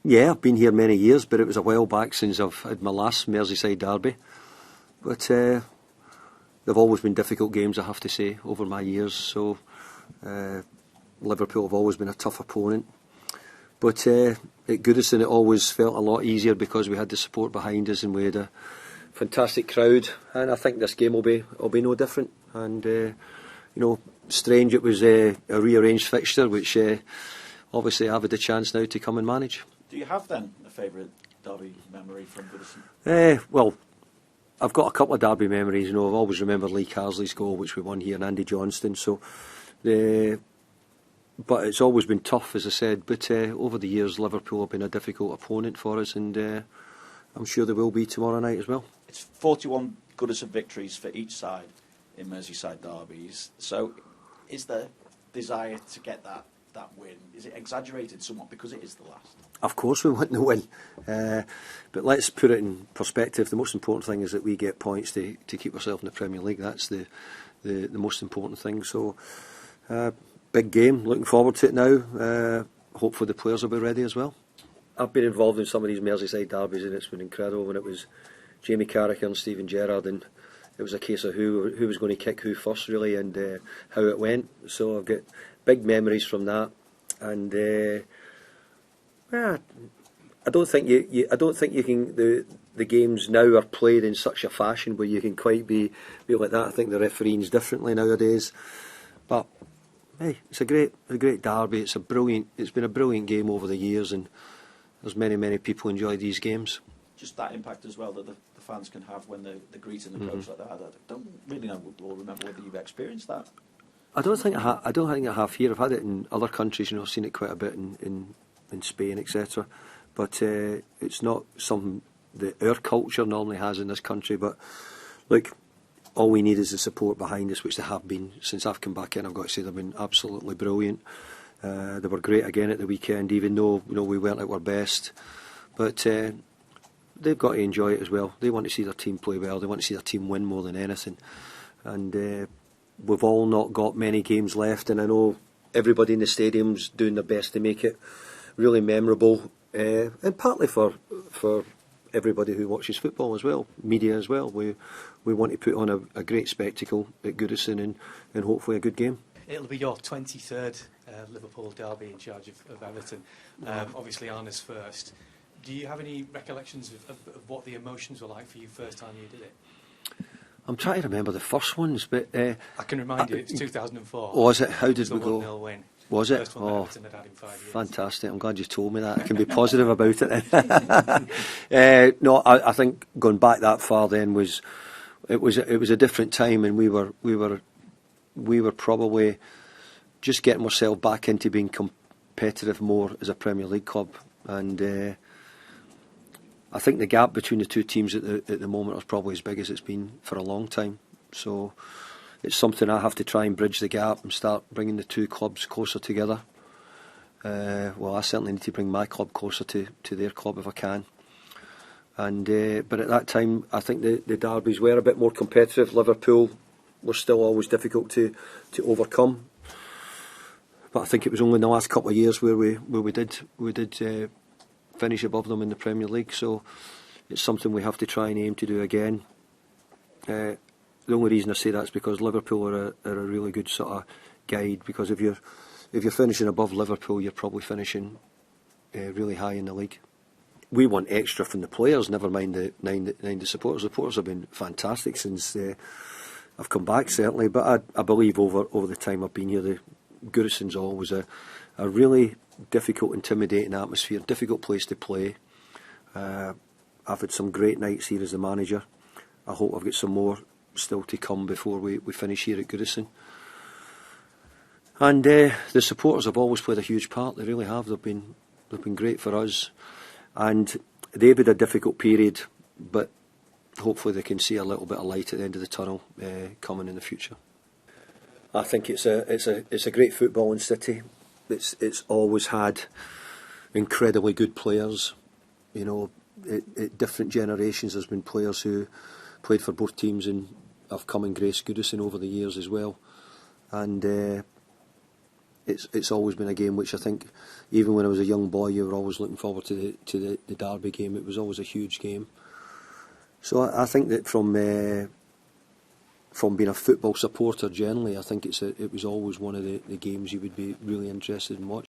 Yeah, I've been here many years, but it was a while back since I've had my last Merseyside derby. But they've always been difficult games, I have to say, over my years. So Liverpool have always been a tough opponent. But at Goodison it always felt a lot easier because we had the support behind us and we had a fantastic crowd. And I think this game will be no different. And strange it was a rearranged fixture, which obviously I've had the chance now to come and manage. Do you have then a favourite derby memory from Goodison? Well, I've got a couple of derby memories. I've always remembered Lee Carsley's goal, which we won here, and Andy Johnston. But it's always been tough, as I said. But over the years, Liverpool have been a difficult opponent for us, and I'm sure they will be tomorrow night as well. It's 41 Goodison victories for each side in Merseyside derbies. So, is there desire to get that win? Is it exaggerated somewhat because it is the last? Of course we want the win, but let's put it in perspective. The most important thing is that we get points to keep ourselves in the Premier League. That's the most important thing. So big game, looking forward to it now. Hopefully the players will be ready as well. I've been involved in some of these Merseyside derbies and it's been incredible. When it was Jamie Carragher and Steven Gerrard, and it was a case of who was going to kick who first, really, and how it went. So I've got big memories from that, and I don't think you can. The games now are played in such a fashion where you can quite be like that. I think the refereeing's differently nowadays, but hey, it's a great derby. It's been a brilliant game over the years, and there's many people enjoy these games. Just that impact as well that the fans can have when they're greeting the coach like that. I don't really know or remember whether you've experienced that. I don't think I have here. I've had it in other countries. I've seen it quite a bit in Spain, etc. But it's not something that our culture normally has in this country. But look, all we need is the support behind us, which they have been since I've come back in. I've got to say they've been absolutely brilliant. They were great again at the weekend, even though we weren't at our best. But they've got to enjoy it as well. They want to see their team play well. They want to see their team win more than anything. And we've all not got many games left, and I know everybody in the stadium's doing their best to make it really memorable, and partly for everybody who watches football as well, media as well. We want to put on a great spectacle at Goodison and hopefully a good game. It'll be your 23rd Liverpool derby in charge of Everton. Obviously Arne's first. Do you have any recollections of what the emotions were like for you first time you did it? I'm trying to remember the first ones, but I can remind you, it's 2004. Was it? How did we go? 1-0 win. Was it? First one Everton had in 5 years. Fantastic! I'm glad you told me that. I can be positive about it then. No, I think going back that far then was a different time, and we were probably just getting ourselves back into being competitive more as a Premier League club, and I think the gap between the two teams at the moment is probably as big as it's been for a long time. So it's something I have to try and bridge the gap and start bringing the two clubs closer together. Well, I certainly need to bring my club closer to their club if I can. And but at that time, I think the derbies were a bit more competitive. Liverpool were still always difficult to overcome. But I think it was only in the last couple of years where we did finish above them in the Premier League, so it's something we have to try and aim to do again. The only reason I say that is because Liverpool are a really good sort of guide, because if you're finishing above Liverpool, you're probably finishing really high in the league. We want extra from the players, never mind the supporters. The supporters have been fantastic since I've come back, certainly, but I believe over the time I've been here, the Goodison's always a really difficult, intimidating atmosphere, difficult place to play. I've had some great nights here as the manager. I hope I've got some more still to come before we finish here at Goodison. And the supporters have always played a huge part. They really have. They've been great for us, and they've had a difficult period, but hopefully they can see a little bit of light at the end of the tunnel coming in the future. I think it's a great footballing city. It's always had incredibly good players. At different generations, there's been players who played for both teams and have come and graced Goodison over the years as well. And it's always been a game which I think, even when I was a young boy, you were always looking forward to the derby game. It was always a huge game. So I think that from being a football supporter generally, I think it was always one of the games you would be really interested in watching.